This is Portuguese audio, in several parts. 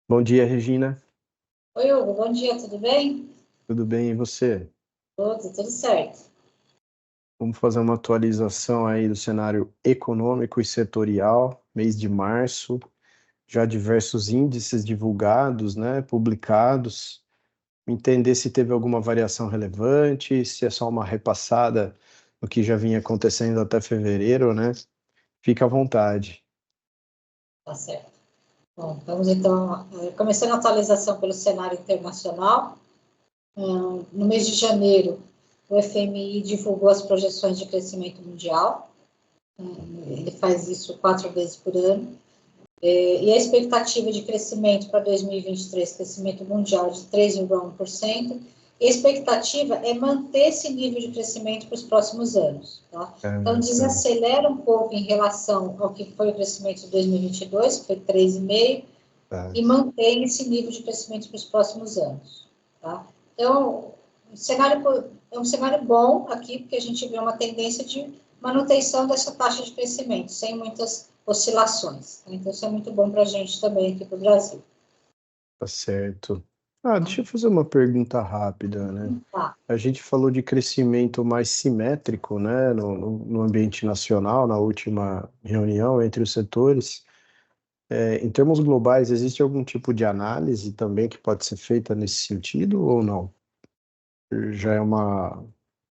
Bom dia, Regina. Oi, Hugo, bom dia, tudo bem? Tudo bem, e você? Tudo certo. Vamos fazer uma atualização aí do cenário econômico e setorial, mês de março, já diversos índices divulgados, né, publicados, entender se teve alguma variação relevante, se é só uma repassada do que já vinha acontecendo até fevereiro, né? Fica à vontade. Tá certo. Bom, vamos então, começando a atualização pelo cenário internacional. No mês de janeiro, o FMI divulgou as projeções de crescimento mundial. Ele faz isso 4 vezes por ano. E a expectativa de crescimento para 2023, crescimento mundial de 3,1%, e a expectativa é manter esse nível de crescimento para os próximos anos. Tá? Então, Tá. desacelera um pouco em relação ao que foi o crescimento de 2022, que foi 3,5%, Tá. e mantém esse nível de crescimento para os próximos anos. Tá? Então, é um cenário bom aqui, porque a gente vê uma tendência de manutenção dessa taxa de crescimento, sem muitas oscilações. Tá? Então, isso é muito bom para a gente também aqui para o Brasil. Tá certo. Deixa eu fazer uma pergunta rápida, né? Tá. A gente falou de crescimento mais simétrico, né, no ambiente nacional, na última reunião entre os setores. Em termos globais, existe algum tipo de análise também que pode ser feita nesse sentido ou não? Já é uma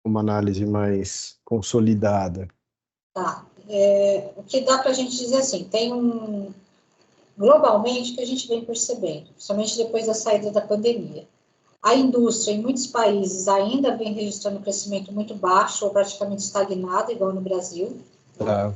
análise mais consolidada. Tá. O que dá para a gente dizer assim, globalmente, que a gente vem percebendo, principalmente depois da saída da pandemia. A indústria, em muitos países, ainda vem registrando um crescimento muito baixo ou praticamente estagnado, igual no Brasil. Tá? Tá.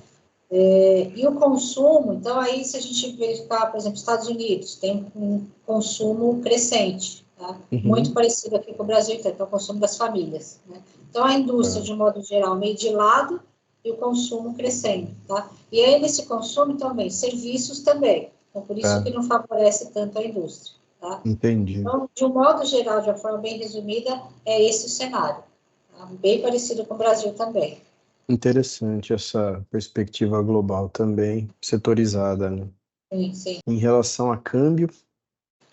E o consumo, então, aí, se a gente verificar, por exemplo, Estados Unidos, tem um consumo crescente, tá? Muito Uhum. parecido aqui com o Brasil, então, é o consumo das famílias. Né? Então, a indústria, Tá. de modo geral, meio de lado, e o consumo crescendo. Tá? E aí, nesse consumo, também, serviços também. Então, por isso Tá. que não favorece tanto a indústria. Tá? Entendi. Então, de um modo geral, de uma forma bem resumida, é esse o cenário. Tá? Bem parecido com o Brasil também. Interessante essa perspectiva global também, setorizada, né? Sim, sim. Em relação a câmbio,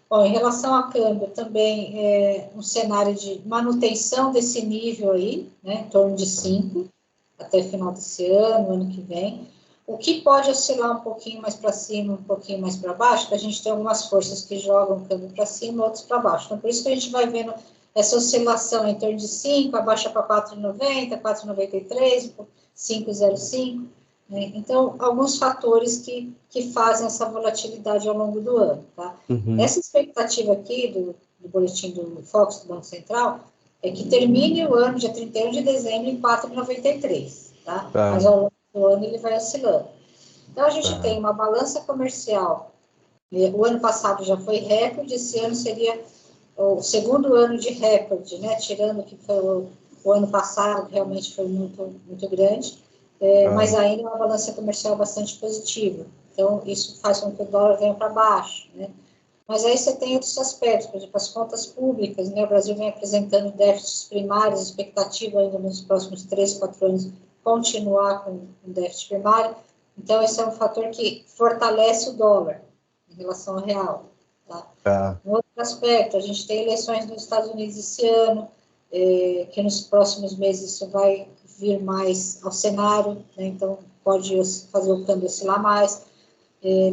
Bom, em relação ao câmbio, também é um cenário de manutenção desse nível aí, né, em torno de 5, até o final desse ano, ano que vem. O que pode oscilar um pouquinho mais para cima, um pouquinho mais para baixo, porque a gente tem algumas forças que jogam o câmbio para cima, outras para baixo. Então, por isso que a gente vai vendo essa oscilação em torno de 5, abaixa para 4,90, 4,93, 5,05. Né? Então, alguns fatores que fazem essa volatilidade ao longo do ano. Tá? uhum, Essa expectativa aqui do boletim do Focus do Banco Central é que termine o ano, dia 31 de dezembro, em 4,93, tá? Mas tá, ao longo do ano ele vai oscilando. Então, a gente tá, tem uma balança comercial, o ano passado já foi recorde, esse ano seria o segundo ano de recorde, né? Tirando que foi o ano passado, que realmente foi muito, muito grande, mas tá, ainda é uma balança comercial bastante positiva. Então, isso faz com que o dólar venha para baixo, né? Mas aí você tem outros aspectos, por exemplo, as contas públicas, né? O Brasil vem apresentando déficits primários, expectativa ainda nos próximos 3, 4 anos continuar com déficit primário. Então, esse é um fator que fortalece o dólar em relação ao real. Tá? tá, Um outro aspecto, a gente tem eleições nos Estados Unidos esse ano, que nos próximos meses isso vai vir mais ao cenário, né? Então pode fazer o câmbio oscilar mais.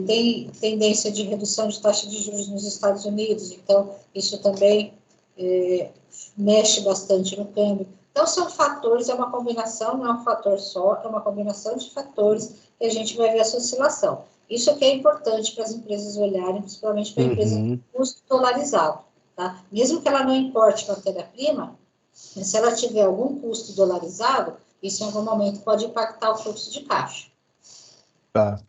Tem tendência de redução de taxa de juros nos Estados Unidos, então isso também mexe bastante no câmbio. Então são fatores, é uma combinação, não é um fator só, é uma combinação de fatores que a gente vai ver essa oscilação. Isso aqui é importante para as empresas olharem, principalmente para a empresa uhum, com custo dolarizado. Tá? Mesmo que ela não importe matéria-prima, se ela tiver algum custo dolarizado, isso em algum momento pode impactar o fluxo de caixa. tá.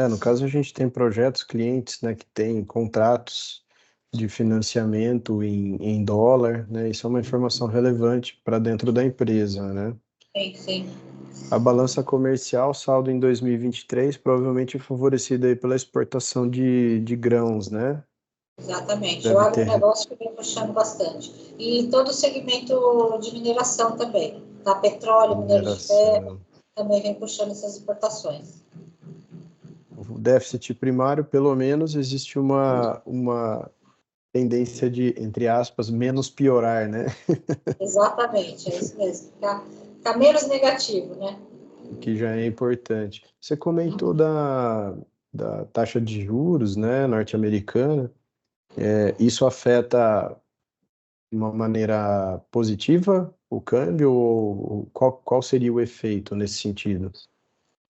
No caso, a gente tem projetos, clientes, né, que têm contratos de financiamento em dólar, né? Isso é uma informação relevante para dentro da empresa, né? Sim, sim. A balança comercial, saldo em 2023, provavelmente favorecida aí pela exportação de grãos, né? Exatamente. O Deve ter agronegócio que vem puxando bastante. E todo o segmento de mineração também. Tá? Petróleo, minério de ferro, mineração. também vem puxando essas exportações. déficit primário, pelo menos existe uma tendência de, entre aspas, menos piorar, né? Exatamente, é isso mesmo. Ficar menos negativo, né? O que já é importante. Você comentou da taxa de juros, né, norte-americana. Isso afeta de uma maneira positiva o câmbio, ou qual seria o efeito nesse sentido?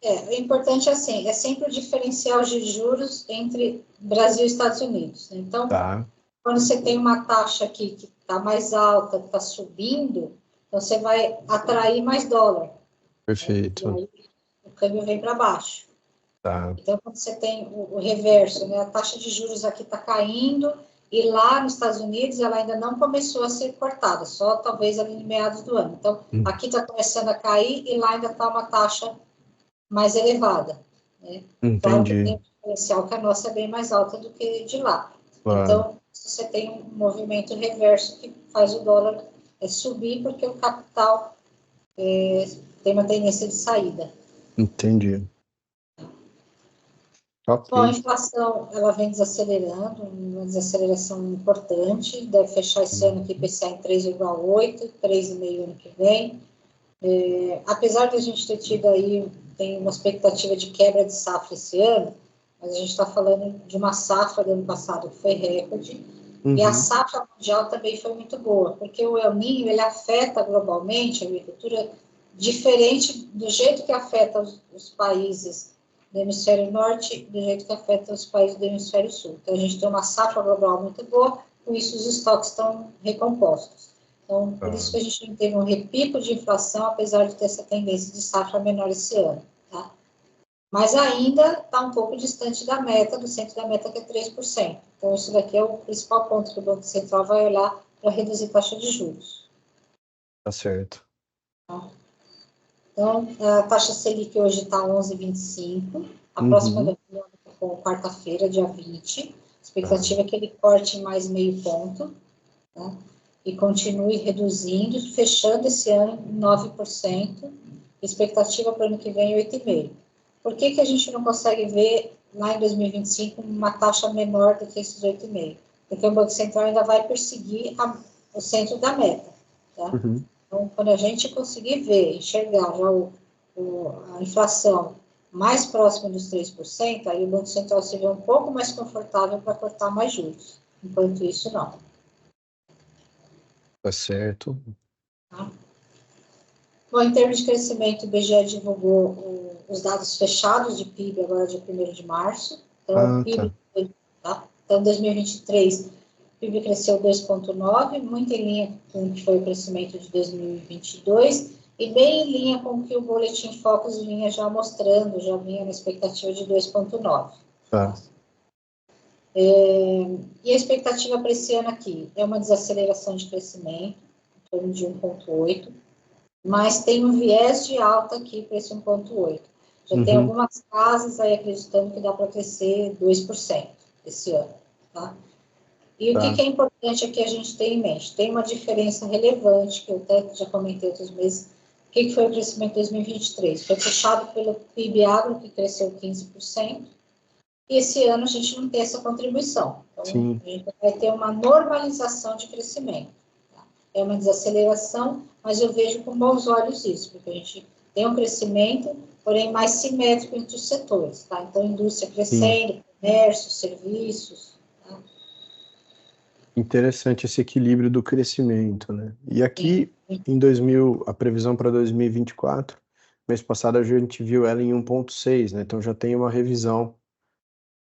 O importante é assim, é sempre o diferencial de juros entre Brasil e Estados Unidos, né? Então, Tá, quando você tem uma taxa aqui que está mais alta, que está subindo, então você vai atrair mais dólar, né? E perfeito. aí o câmbio vem para baixo. Tá. Então, quando você tem o reverso, né? A taxa de juros aqui está caindo, e lá nos Estados Unidos ela ainda não começou a ser cortada, só talvez ali em meados do ano. Então, aqui está começando a cair e lá ainda está uma taxa mais elevada, né? Claro que tem Entendi. um diferencial que a nossa é bem mais alta do que de lá. Claro. Então, você tem um movimento reverso que faz o dólar subir, porque o capital tem uma tendência de saída. Entendi. Ok. Bom, a inflação, ela vem desacelerando, uma desaceleração importante, deve fechar esse ano aqui IPCA em 3,8, 3,5 ano que vem. Apesar de a gente ter tido aí, tem uma expectativa de quebra de safra esse ano, mas a gente está falando de uma safra do ano passado que foi recorde, e a Uhum. safra mundial também foi muito boa, porque o El Niño, ele afeta globalmente a agricultura diferente do jeito que afeta os países do hemisfério norte, do jeito que afeta os países do hemisfério sul. Então, a gente tem uma safra global muito boa, com isso os estoques estão recompostos. Então, por isso Ah, que a gente não teve um repico de inflação, apesar de ter essa tendência de safra menor esse ano. Tá? Mas ainda está um pouco distante da meta, do centro da meta, que é 3%. Então, isso daqui é o principal ponto que o Banco Central vai olhar para reduzir a taxa de juros. tá certo. Tá? Então, a taxa Selic hoje está 11,25. A próxima Uhum. reunião é quarta-feira, dia 20. A expectativa é que ele corte mais meio ponto, né? E continue reduzindo, fechando esse ano em 9%. Expectativa para o ano que vem é 8,5%. Por que a gente não consegue ver lá em 2025 uma taxa menor do que esses 8,5%? Porque o Banco Central ainda vai perseguir o centro da meta. Tá? Uhum. Então, quando a gente conseguir ver, enxergar já a inflação mais próxima dos 3%, aí o Banco Central se vê um pouco mais confortável para cortar mais juros. Enquanto isso, não. Tá certo. Tá? Bom, em termos de crescimento, o IBGE divulgou os dados fechados de PIB agora dia 1º de março. Então, o Ah, PIB, tá. tá? Então, em 2023, o PIB cresceu 2,9%, muito em linha com o que foi o crescimento de 2022, e bem em linha com o que o Boletim Focus vinha já mostrando, já vinha na expectativa de 2,9%. Tá. E a expectativa para esse ano aqui é uma desaceleração de crescimento, em torno de 1,8%, mas tem um viés de alta aqui para esse 1,8%. Já tem Uhum. algumas casas aí acreditando que dá para crescer 2% esse ano. Tá? E o Tá. que é importante aqui a gente ter em mente? Tem uma diferença relevante, que eu até já comentei outros meses. O que foi o crescimento de 2023? Foi puxado pelo PIB agro, que cresceu 15%, e esse ano a gente não tem essa contribuição. Então, Sim. a gente vai ter uma normalização de crescimento. Tá? É uma desaceleração, mas eu vejo com bons olhos isso, porque a gente tem um crescimento, porém mais simétrico entre os setores. Tá? Então, indústria Sim. crescendo, comércio, serviços. Tá? Interessante esse equilíbrio do crescimento, né? E Sim, aqui, a previsão para 2024, mês passado a gente viu ela em 1,6, né? Então já tem uma revisão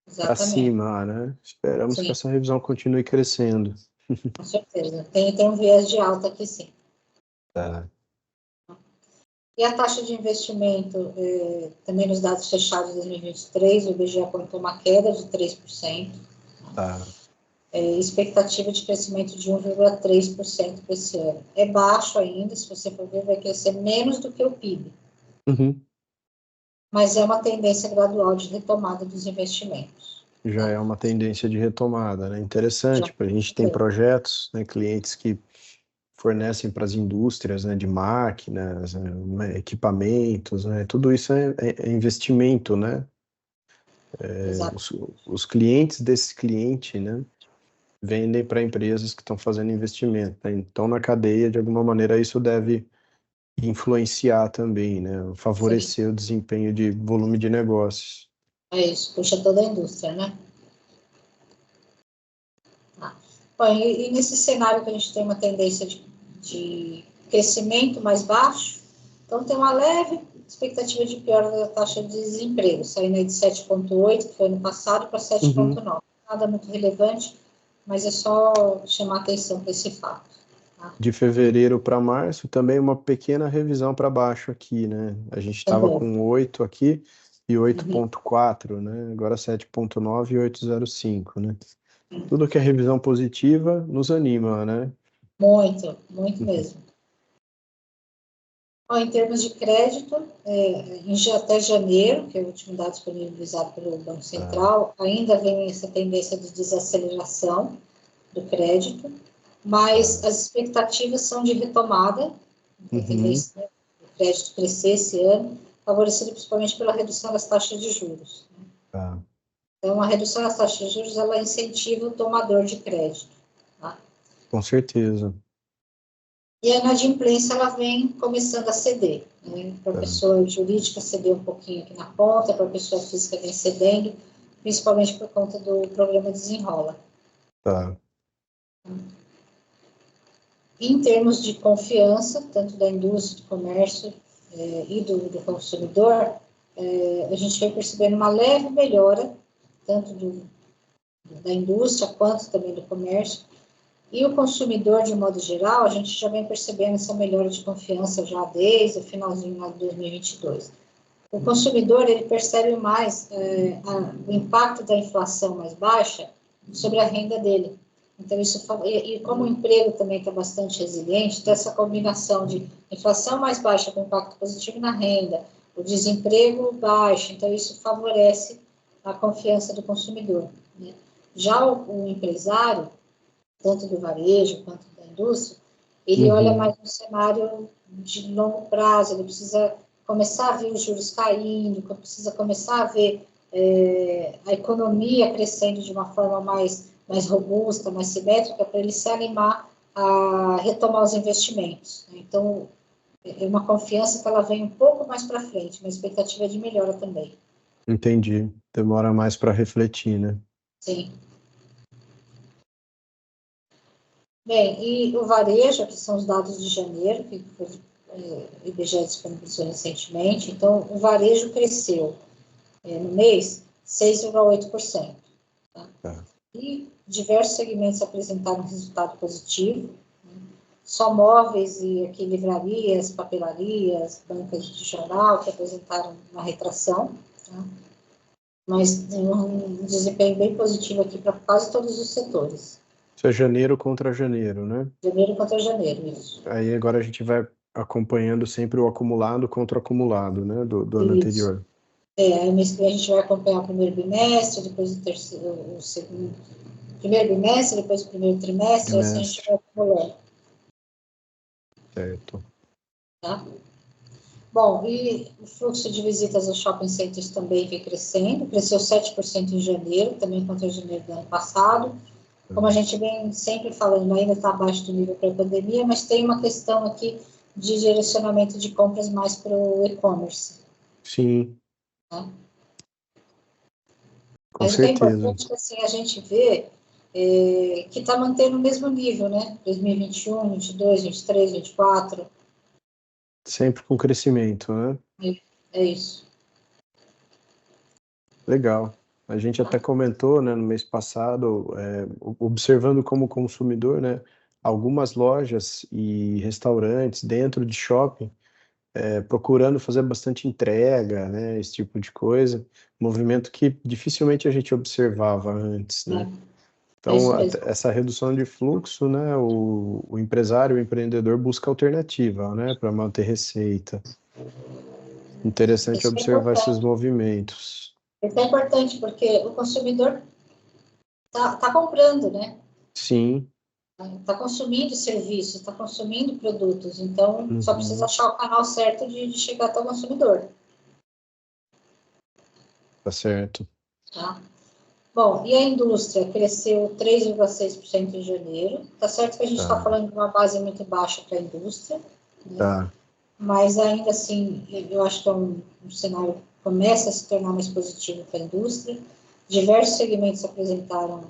para exatamente. cima, né? Esperamos que Sim, essa revisão continue crescendo. com certeza. Tem um viés de alta aqui, sim. Tá. E a taxa de investimento, também nos dados fechados de 2023, o IBGE apontou uma queda de 3%. Tá. Expectativa de crescimento de 1,3% para esse ano. É baixo ainda, se você for ver, vai crescer menos do que o PIB, Uhum. mas é uma tendência gradual de retomada dos investimentos. Já Tá? é uma tendência de retomada, né? Interessante, Já para a gente tem projetos, né, clientes que fornecem para as indústrias, né, de máquinas, né, equipamentos, né? Tudo isso é investimento, né? Os clientes desse cliente, né, vendem para empresas que estão fazendo investimento, né? Então, na cadeia, de alguma maneira, isso deve influenciar também, né? Sim, Favorecer o desempenho de volume de negócios. é isso, puxa toda a indústria, né? Tá. Bom, e nesse cenário que a gente tem uma tendência de crescimento mais baixo, então tem uma leve expectativa de piora da taxa de desemprego, saindo aí de 7,8, que foi ano passado, para 7,9. Nada muito relevante, mas é só chamar atenção para esse fato. Tá? De fevereiro para março, também uma pequena revisão para baixo aqui, né? A gente estava Também. com 8 aqui e 8,4, né? Agora 7,9 e 8,05, né? Tudo que é revisão positiva nos anima, né? Muito, muito mesmo. Bom, em termos de crédito, até janeiro, que é o último dado disponibilizado pelo Banco Central, ainda vem essa tendência de desaceleração do crédito, mas as expectativas são de retomada, a tendência, né, do crédito crescer esse ano, favorecido principalmente pela redução das taxas de juros. Tá. Então, a redução das taxas de juros, ela incentiva o tomador de crédito. Tá? Com certeza. E a inadimplência, ela vem começando a ceder. Né? Para a Tá. pessoa jurídica ceder um pouquinho aqui na ponta, para a pessoa física vem cedendo, principalmente por conta do programa Desenrola. Tá. Em termos de confiança, tanto da indústria, do comércio e do consumidor, a gente vem percebendo uma leve melhora, tanto da indústria quanto também do comércio. E o consumidor, de modo geral, a gente já vem percebendo essa melhora de confiança já desde o finalzinho de 2022. O consumidor, ele percebe mais o impacto da inflação mais baixa sobre a renda dele. Então, isso, e como o emprego também está bastante resiliente, então essa combinação de inflação mais baixa com impacto positivo na renda, o desemprego baixo, então isso favorece a confiança do consumidor. Né? Já o empresário, tanto do varejo quanto da indústria, ele olha mais no cenário de longo prazo, ele precisa começar a ver os juros caindo, precisa começar a ver a economia crescendo de uma forma mais robusta, mais simétrica, para ele se animar a retomar os investimentos. Então, é uma confiança que ela vem um pouco mais para frente, uma expectativa de melhora também. Entendi. Demora mais para refletir, né? Sim. Bem, e o varejo, que são os dados de janeiro, que o IBGE disponibilizou recentemente, então o varejo cresceu no mês 6,8%. Tá? Tá. E diversos segmentos apresentaram resultado positivo, né? Só móveis e aqui livrarias, papelarias, bancas de jornal que apresentaram uma retração, tá? Mas tem um desempenho bem positivo aqui para quase todos os setores. Isso é janeiro contra janeiro, né? Janeiro contra janeiro, isso. Aí agora a gente vai acompanhando sempre o acumulado contra o acumulado, né? Do ano Isso. anterior. Aí mês que vem a gente vai acompanhar o primeiro bimestre, depois o terceiro, o segundo, primeiro bimestre, depois o primeiro trimestre, assim a gente vai acumulando. Certo. Tá? Bom, e o fluxo de visitas aos shopping centers também vem crescendo, cresceu 7% em janeiro, também contra janeiro do ano passado. Como a gente vem sempre falando, ainda está abaixo do nível pré-pandemia, mas tem uma questão aqui de direcionamento de compras mais para o e-commerce. Sim. Tá? Com Mas o que é certeza. importante é que assim, a gente vê que está mantendo o mesmo nível, né? 2021, 22, 23, 24. Sempre com crescimento, né? É isso. Legal. A gente Tá? até comentou, né, no mês passado, observando como consumidor, né, algumas lojas e restaurantes dentro de shopping, procurando fazer bastante entrega, né, esse tipo de coisa, movimento que dificilmente a gente observava antes, né? É Então, isso mesmo. essa redução de fluxo, né, o empresário, o empreendedor busca alternativa, né, para manter receita. Interessante Isso é observar esses importante. movimentos. Isso é importante porque o consumidor tá comprando, né? Sim. Está consumindo serviços, está consumindo produtos, então só precisa Uhum. achar o canal certo de chegar até o consumidor. Tá certo. tá? Bom, e a indústria cresceu 3,6% em janeiro. Tá certo que a gente está falando de uma base muito baixa para a indústria, né? Tá. Mas ainda assim, eu acho que é um cenário que começa a se tornar mais positivo para a indústria. Diversos segmentos apresentaram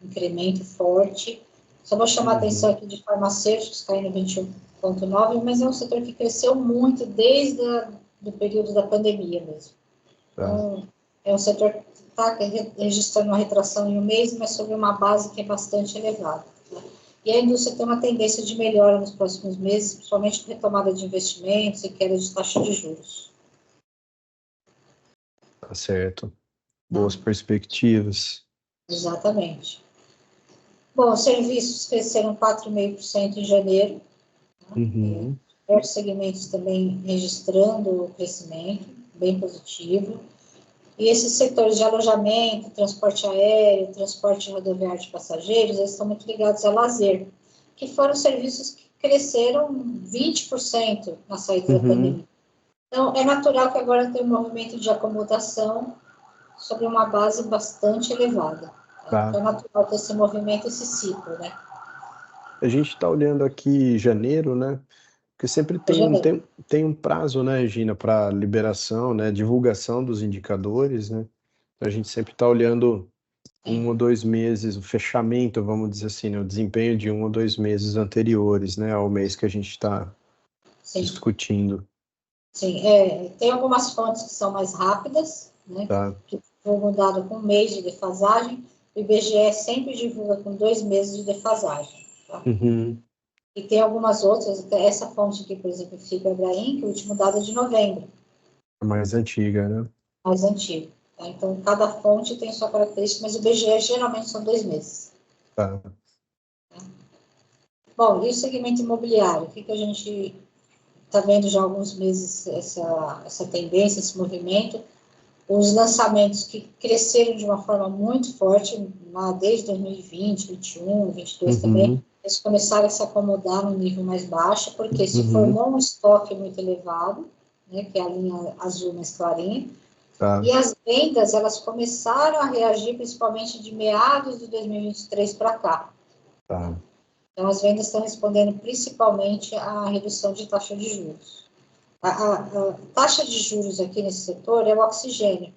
incremento forte. Só vou chamar a atenção aqui de farmacêuticos, caindo 21,9%, mas é um setor que cresceu muito desde o período da pandemia mesmo. Então, é um setor que está registrando uma retração em um mês, mas sobre uma base que é bastante elevada. Né? E a indústria tem uma tendência de melhora nos próximos meses, principalmente com retomada de investimentos e queda de taxa de juros. Tá certo. Boas perspectivas. Exatamente. Bom, serviços cresceram 4,5% em janeiro. Uhum. Diversos segmentos também registrando crescimento, bem positivo. E esses setores de alojamento, transporte aéreo, transporte rodoviário de passageiros, eles estão muito ligados ao lazer, que foram serviços que cresceram 20% na saída da pandemia. Então, é natural que agora tenha um movimento de acomodação sobre uma base bastante elevada. Tá? Então, é natural ter esse movimento, esse ciclo, né? A gente está olhando aqui janeiro, né? Porque sempre tem um prazo, né, Regina, para liberação, né, divulgação dos indicadores, né? A gente sempre está olhando 1 ou 2 meses, o fechamento, vamos dizer assim, né, o desempenho de 1 ou 2 meses anteriores, né, ao mês que a gente está discutindo. Sim, tem algumas fontes que são mais rápidas, né, que vão mudar com 1 mês de defasagem. O IBGE sempre divulga com 2 meses de defasagem. Tá? E tem algumas outras, essa fonte aqui, por exemplo, fica Abraim, que o último dado é de novembro. A mais antiga, né? Mais antigo. Tá? Então, cada fonte tem sua característica, mas o IBGE geralmente são 2 meses. Tá. Bom, e o segmento imobiliário? O que a gente está vendo já há alguns meses essa tendência, esse movimento? Os lançamentos que cresceram de uma forma muito forte, lá desde 2020, 2021, 2022 também, eles começaram a se acomodar no nível mais baixo, porque se formou um estoque muito elevado, né, que é a linha azul mais clarinha, e as vendas, elas começaram a reagir principalmente de meados de 2023 para cá. Então, as vendas estão respondendo principalmente à redução de taxa de juros. A taxa de juros aqui nesse setor é o oxigênio.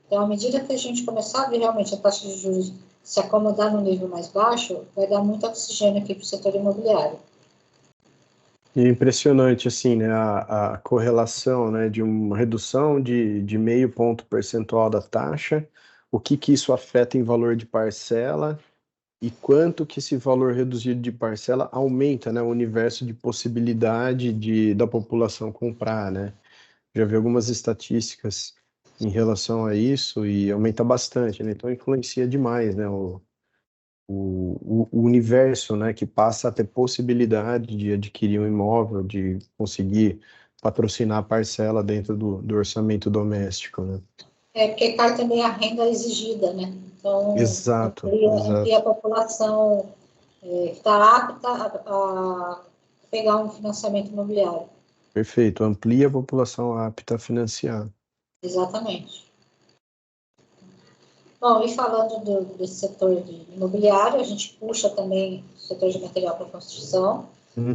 Então, à medida que a gente começar a ver realmente a taxa de juros se acomodar no nível mais baixo, vai dar muito oxigênio aqui para o setor imobiliário. E é impressionante, assim, né, a correlação, né, de uma redução de meio ponto percentual da taxa, o que isso afeta em valor de parcela e quanto que esse valor reduzido de parcela aumenta, né, o universo de possibilidade da população comprar, né? Já vi algumas estatísticas em relação a isso e aumenta bastante, né? Então influencia demais, né, o universo, né, que passa a ter possibilidade de adquirir um imóvel, de conseguir patrocinar a parcela dentro do orçamento doméstico, né? Porque cai também a renda exigida, né? Então, Exato. amplia a população que está apta a pegar um financiamento imobiliário. Perfeito, amplia a população apta a financiar. Exatamente. Bom, e falando desse setor imobiliário, a gente puxa também o setor de material para construção.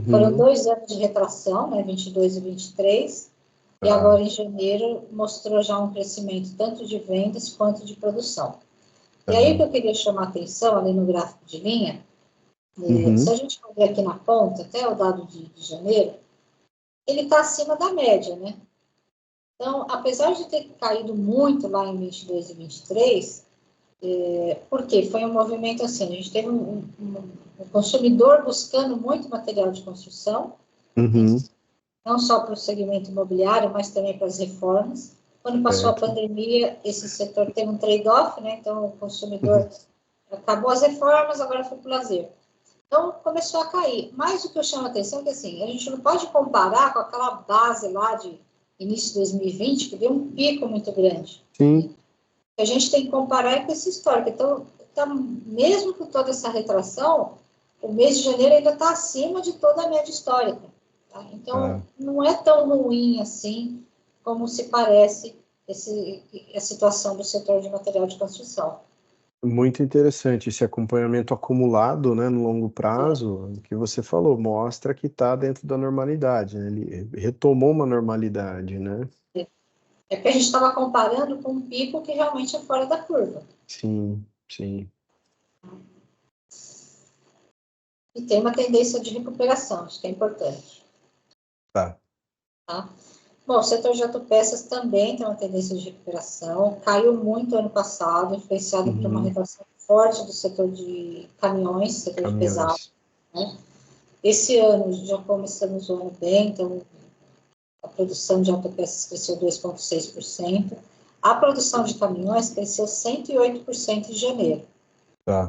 Foram 2 anos de retração, né, 22 e 23, e agora em janeiro mostrou já um crescimento tanto de vendas quanto de produção. E aí o que eu queria chamar a atenção, ali no gráfico de linha, se a gente for ver aqui na ponta, até o dado de janeiro, ele está acima da média, né? Então, apesar de ter caído muito lá em 22 e 23, porque foi um movimento assim, a gente teve um consumidor buscando muito material de construção, não só para o segmento imobiliário, mas também para as reformas. Quando passou a pandemia, esse setor teve um trade-off, né? Então, o consumidor acabou as reformas, agora foi para o lazer. Então, começou a cair. Mas o que eu chamo a atenção é que, assim, a gente não pode comparar com aquela base lá de início de 2020, que deu um pico muito grande. Sim. A gente tem que comparar com esse histórico. Então, mesmo com toda essa retração, o mês de janeiro ainda está acima de toda a média histórica. Tá? Então, não é tão ruim assim como se parece a situação do setor de material de construção. Muito interessante esse acompanhamento acumulado, né, no longo prazo, que você falou, mostra que está dentro da normalidade, né? Ele retomou uma normalidade, né? É que a gente estava comparando com um pico que realmente é fora da curva. Sim, sim. E tem uma tendência de recuperação, isso que é importante. Tá. Tá? Bom, o setor de autopeças também tem uma tendência de recuperação, caiu muito ano passado, influenciado por uma retração forte do setor de caminhões, setor de pesado. Né? Esse ano, já começamos o ano bem, então a produção de autopeças cresceu 2,6%, a produção de caminhões cresceu 108% em janeiro,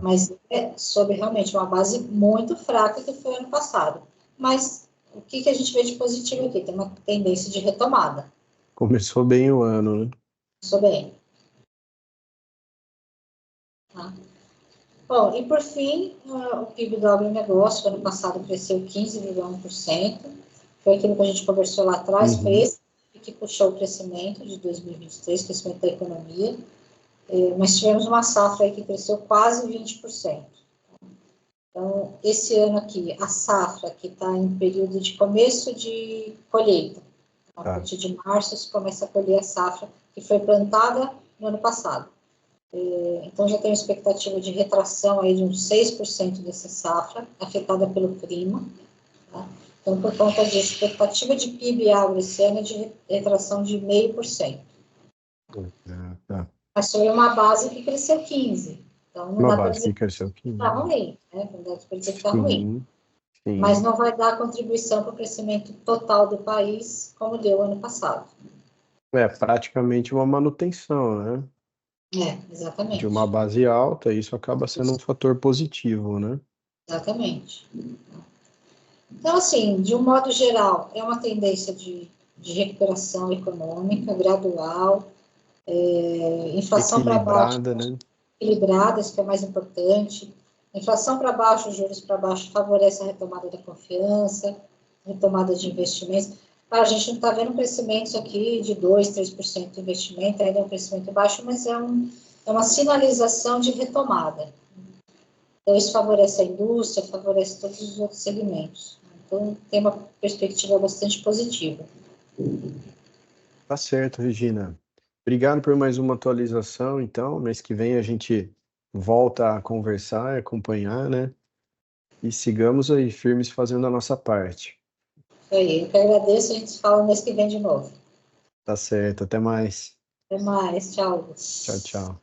mas é sobre realmente uma base muito fraca que foi ano passado. Mas o que a gente vê de positivo aqui? Tem uma tendência de retomada. Começou bem o ano, né? Começou bem. Tá? Bom, e por fim, o PIB do agronegócio, ano passado cresceu 15,1%, foi aquilo que a gente conversou lá atrás, foi esse que puxou o crescimento de 2023, o crescimento da economia, mas tivemos uma safra aí que cresceu quase 20%. Então, esse ano aqui, a safra, que está em período de começo de colheita, a partir de março se começa a colher a safra que foi plantada no ano passado. Então, já tem uma expectativa de retração aí de uns 6% dessa safra, afetada pelo clima. Tá? Então, por conta disso, a expectativa de PIB agro esse ano é de retração de 0,5%. Mas foi uma base que cresceu 15%. Então, não dá para dizer que está ruim, né? Não dá para dizer que está ruim. Sim. Mas não vai dar contribuição para o crescimento total do país, como deu ano passado. É praticamente uma manutenção, né? Exatamente. De uma base alta, isso acaba sendo um fator positivo, né? Exatamente. Então, assim, de um modo geral, é uma tendência de recuperação econômica gradual, inflação para baixo, né? Equilibrada, isso que é mais importante. Inflação para baixo, juros para baixo, favorece a retomada da confiança, retomada de investimentos. A gente não está vendo crescimentos aqui de 2%, 3% de investimento, ainda é um crescimento baixo, mas é uma sinalização de retomada. Então, isso favorece a indústria, favorece todos os outros segmentos. Então, tem uma perspectiva bastante positiva. Tá certo, Regina. Obrigado por mais uma atualização, então. Mês que vem a gente volta a conversar e acompanhar, né? E sigamos aí firmes fazendo a nossa parte. Isso aí, eu que agradeço, a gente se fala mês que vem de novo. Tá certo, até mais. Até mais, tchau. Tchau, tchau.